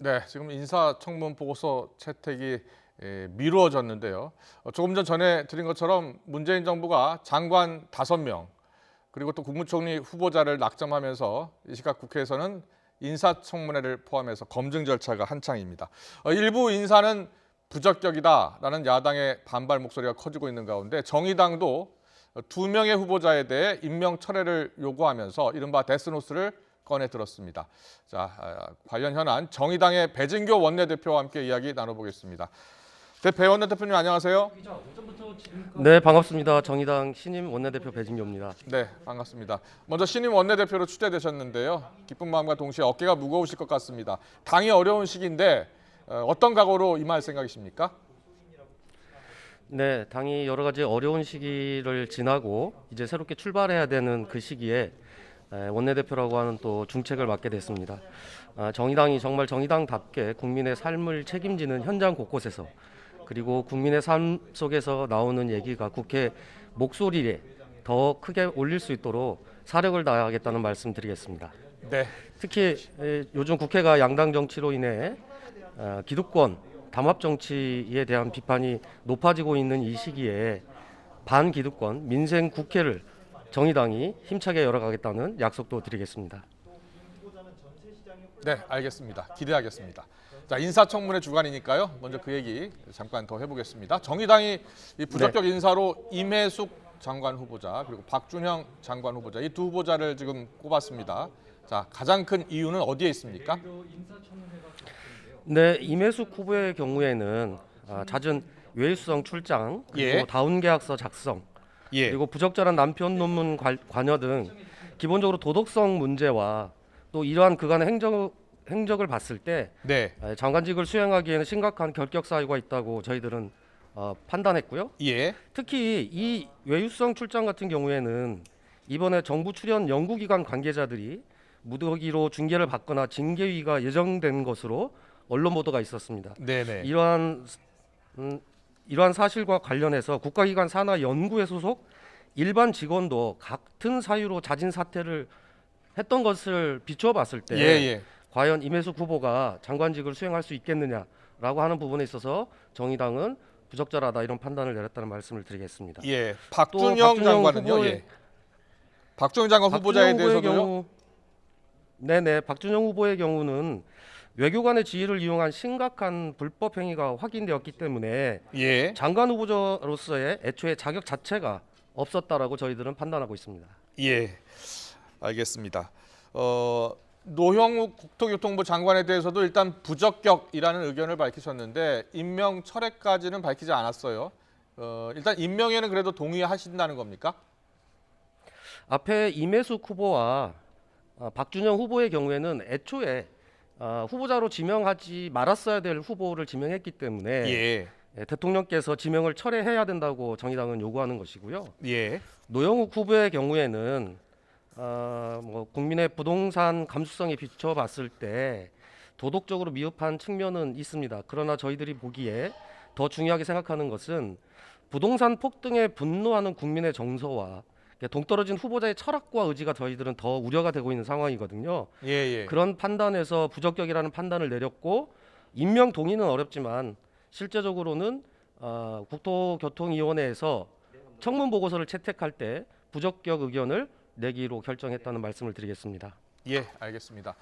네, 지금 인사청문 보고서 채택이 미루어졌는데요. 조금 전에 드린 것처럼 문재인 정부가 장관 5명 그리고 또 국무총리 후보자를 낙점하면서 이 시각 국회에서는 인사청문회를 포함해서 검증 절차가 한창입니다. 일부 인사는 부적격이다라는 야당의 반발 목소리가 커지고 있는 가운데 정의당도 2명의 후보자에 대해 임명 철회를 요구하면서 이른바 데스노트를 꺼내 들었습니다. 자, 관련 현안 정의당의 배진교 원내대표와 함께 이야기 나눠보겠습니다. 배 원내대표님 안녕하세요. 네, 반갑습니다. 정의당 신임 원내대표 배진교입니다. 네, 반갑습니다. 먼저 신임 원내대표로 추대되셨는데요. 기쁜 마음과 동시에 어깨가 무거우실 것 같습니다. 당이 어려운 시기인데 어떤 각오로 임할 생각이십니까? 네, 당이 여러 가지 어려운 시기를 지나고 이제 새롭게 출발해야 되는 그 시기에 원내대표라고 하는 또 중책을 맡게 됐습니다. 정의당이 정말 정의당답게 국민의 삶을 책임지는 현장 곳곳에서 그리고 국민의 삶 속에서 나오는 얘기가 국회 목소리에 더 크게 올릴 수 있도록 사력을 다하겠다는 말씀드리겠습니다. 네. 특히 요즘 국회가 양당 정치로 인해 기득권, 담합 정치에 대한 비판이 높아지고 있는 이 시기에 반기득권 민생 국회를 정의당이 힘차게 열어가겠다는 약속도 드리겠습니다. 네, 알겠습니다. 기대하겠습니다. 자, 인사청문회 주간이니까요. 먼저 그 얘기 잠깐 더 해보겠습니다. 정의당이 이 부적격 인사로 임혜숙 장관 후보자 그리고 박준형 장관 후보자 이 두 후보자를 지금 꼽았습니다. 자, 가장 큰 이유는 어디에 있습니까? 네, 임혜숙 후보의 경우에는 잦은 외유수성 출장 그리고 예. 다운계약서 작성 그리고 부적절한 남편 논문 관여 등 기본적으로 도덕성 문제와 또 이러한 그간의 행적을 봤을 때 네. 장관직을 수행하기에는 심각한 결격 사유가 있다고 저희들은 판단했고요. 예. 특히 이 외유성 출장 같은 경우에는 이번에 정부 출연 연구기관 관계자들이 무더기로 중계를 받거나 징계위가 예정된 것으로 언론 보도가 있었습니다. 네네. 이러한 사실과 관련해서 국가기관 산하 연구에 소속 일반 직원도 같은 사유로 자진 사퇴를 했던 것을 비추어 봤을 때 예. 과연 임혜숙 후보가 장관직을 수행할 수 있겠느냐라고 하는 부분에 있어서 정의당은 부적절하다 이런 판단을 내렸다는 말씀을 드리겠습니다. 예. 박준영 장관은요. 예. 박준영 장관 후보자에 대해서도요. 네네, 박준영 후보의 경우는 외교관의 지위를 이용한 심각한 불법 행위가 확인되었기 때문에 예. 장관 후보자로서의 애초에 자격 자체가 없었다라고 저희들은 판단하고 있습니다. 예. 알겠습니다. 노형욱 국토교통부 장관에 대해서도 일단 부적격이라는 의견을 밝히셨는데 임명 철회까지는 밝히지 않았어요. 일단 임명에는 그래도 동의하신다는 겁니까? 앞에 임혜숙 후보와 박준영 후보의 경우에는 애초에 후보자로 지명하지 말았어야 될 후보를 지명했기 때문에 예. 대통령께서 지명을 철회해야 된다고 정의당은 요구하는 것이고요. 예. 노영욱 후보의 경우에는 국민의 부동산 감수성에 비춰봤을 때 도덕적으로 미흡한 측면은 있습니다. 그러나 저희들이 보기에 더 중요하게 생각하는 것은 부동산 폭등에 분노하는 국민의 정서와 동떨어진 후보자의 철학과 의지가 저희들은 더 우려가 되고 있는 상황이거든요. 예. 그런 판단에서 부적격이라는 판단을 내렸고 임명 동의는 어렵지만 실제적으로는 국토교통위원회에서 청문 보고서를 채택할 때 부적격 의견을 내기로 결정했다는 말씀을 드리겠습니다. 예, 알겠습니다.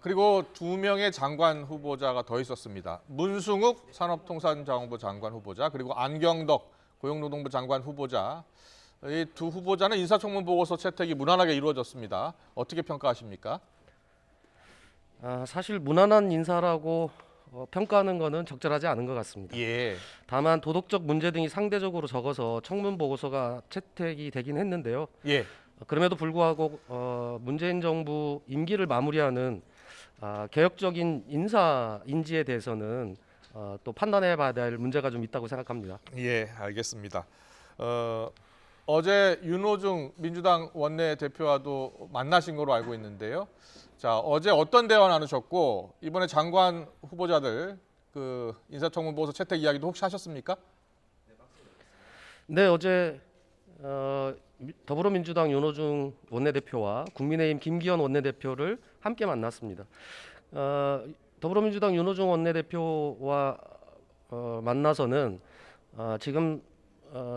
그리고 2명의 장관 후보자가 더 있었습니다. 문승욱 산업통상자원부 장관 후보자 그리고 안경덕 고용노동부 장관 후보자. 이 두 후보자는 인사청문 보고서 채택이 무난하게 이루어졌습니다. 어떻게 평가하십니까? 사실 무난한 인사라고 평가하는 것은 적절하지 않은 것 같습니다. 예. 다만 도덕적 문제 등이 상대적으로 적어서 청문 보고서가 채택이 되긴 했는데요. 예. 그럼에도 불구하고 문재인 정부 임기를 마무리하는 개혁적인 인사 인지에 대해서는 또 판단해봐야 될 문제가 좀 있다고 생각합니다. 예, 알겠습니다. 어제 윤호중 민주당 원내대표와도 만나신 걸로 알고 있는데요. 자, 어제 어떤 대화 나누셨고 이번에 장관 후보자들 그 인사청문 보고서 채택 이야기도 혹시 하셨습니까? 네, 어제 더불어민주당 윤호중 원내대표와 국민의힘 김기현 원내대표를 함께 만났습니다. 더불어민주당 윤호중 원내대표와 만나서는 지금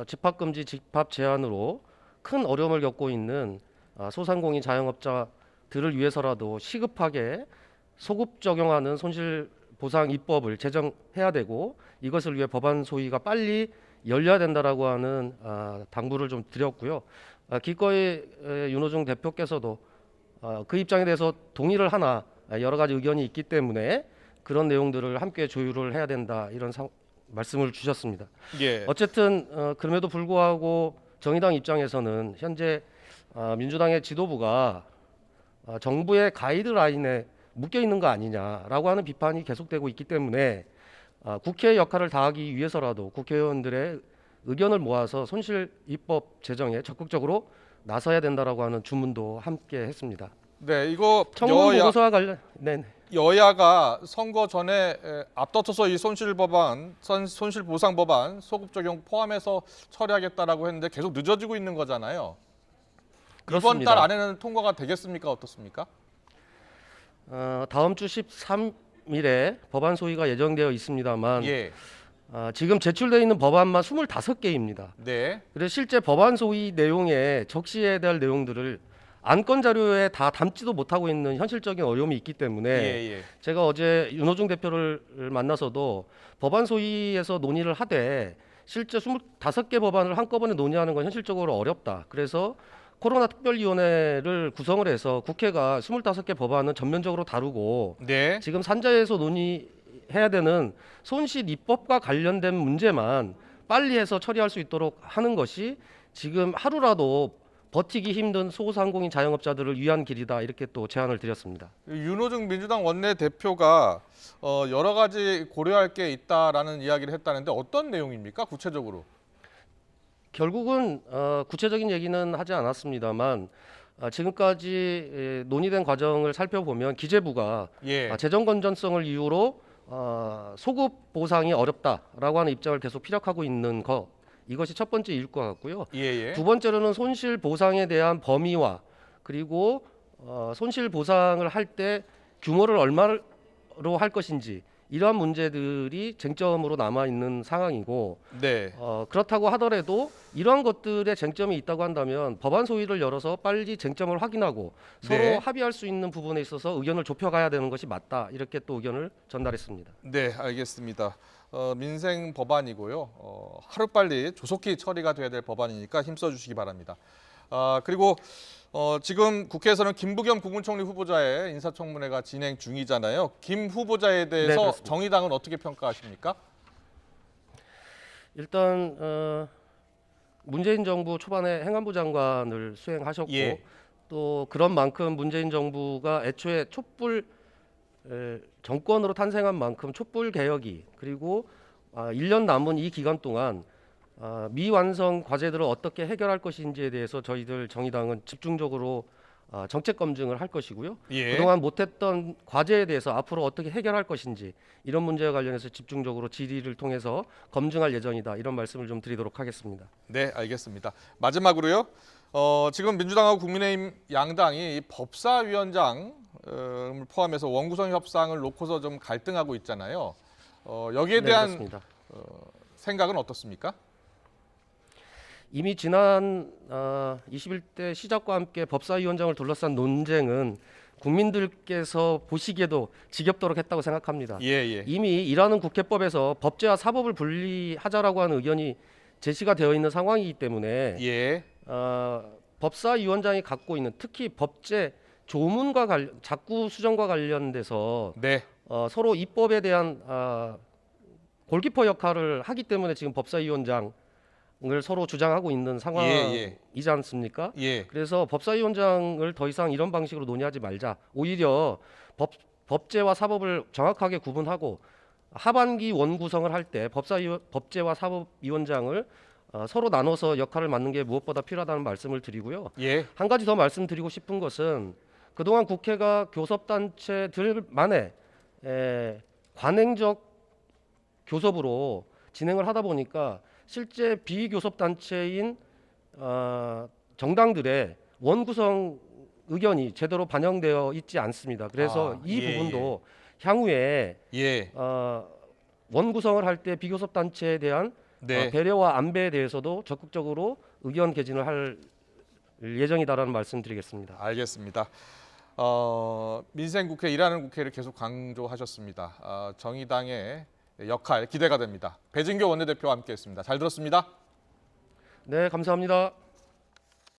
집합금지 집합 제한으로 큰 어려움을 겪고 있는 소상공인 자영업자들을 위해서라도 시급하게 소급 적용하는 손실보상 입법을 제정해야 되고 이것을 위해 법안 소위가 빨리 열려야 된다라고 하는 당부를 좀 드렸고요. 기꺼이 윤호중 대표께서도 그 입장에 대해서 동의를 하나 여러 가지 의견이 있기 때문에 그런 내용들을 함께 조율을 해야 된다 이런 말씀을 주셨습니다. 예. 어쨌든 그럼에도 불구하고 정의당 입장에서는 현재 민주당의 지도부가 정부의 가이드라인에 묶여 있는 거 아니냐라고 하는 비판이 계속되고 있기 때문에 국회의 역할을 다하기 위해서라도 국회의원들의 의견을 모아서 손실 입법 제정에 적극적으로 나서야 된다라고 하는 주문도 함께 했습니다. 네, 이거 청문 보고서와 관련 여야가 선거 전에 앞다퉈서 이 손실보상 법안 소급 적용 포함해서 처리하겠다라고 했는데 계속 늦어지고 있는 거잖아요. 그렇습니다. 이번 달 안에는 통과가 되겠습니까? 어떻습니까? 다음 주 13일에 법안 소위가 예정되어 있습니다만 예. 지금 제출되어 있는 법안만 25개입니다. 네. 그래서 실제 법안 소위 내용에 적시해야 될 내용들을 안건 자료에 다 담지도 못하고 있는 현실적인 어려움이 있기 때문에 예. 제가 어제 윤호중 대표를 만나서도 법안 소위에서 논의를 하되 실제 25개 법안을 한꺼번에 논의하는 건 현실적으로 어렵다. 그래서 코로나 특별위원회를 구성을 해서 국회가 25개 법안은 전면적으로 다루고 네. 지금 산자에서 논의해야 되는 손실 입법과 관련된 문제만 빨리 해서 처리할 수 있도록 하는 것이 지금 하루라도 버티기 힘든 소상공인 자영업자들을 위한 길이다 이렇게 또 제안을 드렸습니다. 윤호중 민주당 원내대표가 여러 가지 고려할 게 있다라는 이야기를 했다는데 어떤 내용입니까? 구체적으로? 결국은 구체적인 얘기는 하지 않았습니다만 지금까지 논의된 과정을 살펴보면 기재부가 예. 재정 건전성을 이유로 소급 보상이 어렵다라고 하는 입장을 계속 피력하고 있는 것 이것이 첫 번째 일 것 같고요. 예. 두 번째로는 손실 보상에 대한 범위와 그리고 손실 보상을 할 때 규모를 얼마로 할 것인지 이러한 문제들이 쟁점으로 남아 있는 상황이고 네. 그렇다고 하더라도 이러한 것들에 쟁점이 있다고 한다면 법안 소위를 열어서 빨리 쟁점을 확인하고 서로 네. 합의할 수 있는 부분에 있어서 의견을 좁혀가야 되는 것이 맞다 이렇게 또 의견을 전달했습니다. 네, 알겠습니다. 민생 법안이고요. 하루빨리 조속히 처리가 돼야 될 법안이니까 힘써 주시기 바랍니다. 그리고 지금 국회에서는 김부겸 국무총리 후보자의 인사청문회가 진행 중이잖아요. 김 후보자에 대해서 그렇습니다. 정의당은 어떻게 평가하십니까? 일단 문재인 정부 초반에 행안부 장관을 수행하셨고 예. 또 그런 만큼 문재인 정부가 애초에 촛불 정권으로 탄생한 만큼 촛불 개혁이 그리고 1년 남은 이 기간 동안 미완성 과제들을 어떻게 해결할 것인지에 대해서 저희들 정의당은 집중적으로 정책 검증을 할 것이고요. 예. 그동안 못했던 과제에 대해서 앞으로 어떻게 해결할 것인지 이런 문제와 관련해서 집중적으로 질의를 통해서 검증할 예정이다. 이런 말씀을 좀 드리도록 하겠습니다. 네, 알겠습니다. 마지막으로요. 지금 민주당하고 국민의힘 양당이 이 법사위원장을 포함해서 원구성 협상을 놓고서 좀 갈등하고 있잖아요. 여기에 대한 그렇습니다. 생각은 어떻습니까? 이미 지난 21대 시작과 함께 법사위원장을 둘러싼 논쟁은 국민들께서 보시기에도 지겹도록 했다고 생각합니다. 예. 이미 일하는 국회법에서 법제와 사법을 분리하자라고 하는 의견이 제시가 되어 있는 상황이기 때문에 예. 법사위원장이 갖고 있는 특히 법제 조문과 작구 수정과 관련돼서 네. 서로 입법에 대한 골키퍼 역할을 하기 때문에 지금 법사위원장을 서로 주장하고 있는 상황이지 않습니까? 예. 그래서 법사위원장을 더 이상 이런 방식으로 논의하지 말자. 오히려 법제와 사법을 정확하게 구분하고 하반기 원구성을 할 때 법제와 사법위원장을 서로 나눠서 역할을 맡는 게 무엇보다 필요하다는 말씀을 드리고요. 예. 한 가지 더 말씀드리고 싶은 것은 그동안 국회가 교섭단체들만의 관행적 교섭으로 진행을 하다 보니까 실제 비교섭단체인 정당들의 원구성 의견이 제대로 반영되어 있지 않습니다. 그래서 이 부분도 향후에 예. 원 구성을 할 때 비교섭 단체에 대한 네. 배려와 안배에 대해서도 적극적으로 의견 개진을 할 예정이다라는 말씀드리겠습니다. 알겠습니다. 민생국회, 일하는 국회를 계속 강조하셨습니다. 정의당의 역할 기대가 됩니다. 배진교 원내대표와 함께했습니다. 잘 들었습니다. 네, 감사합니다.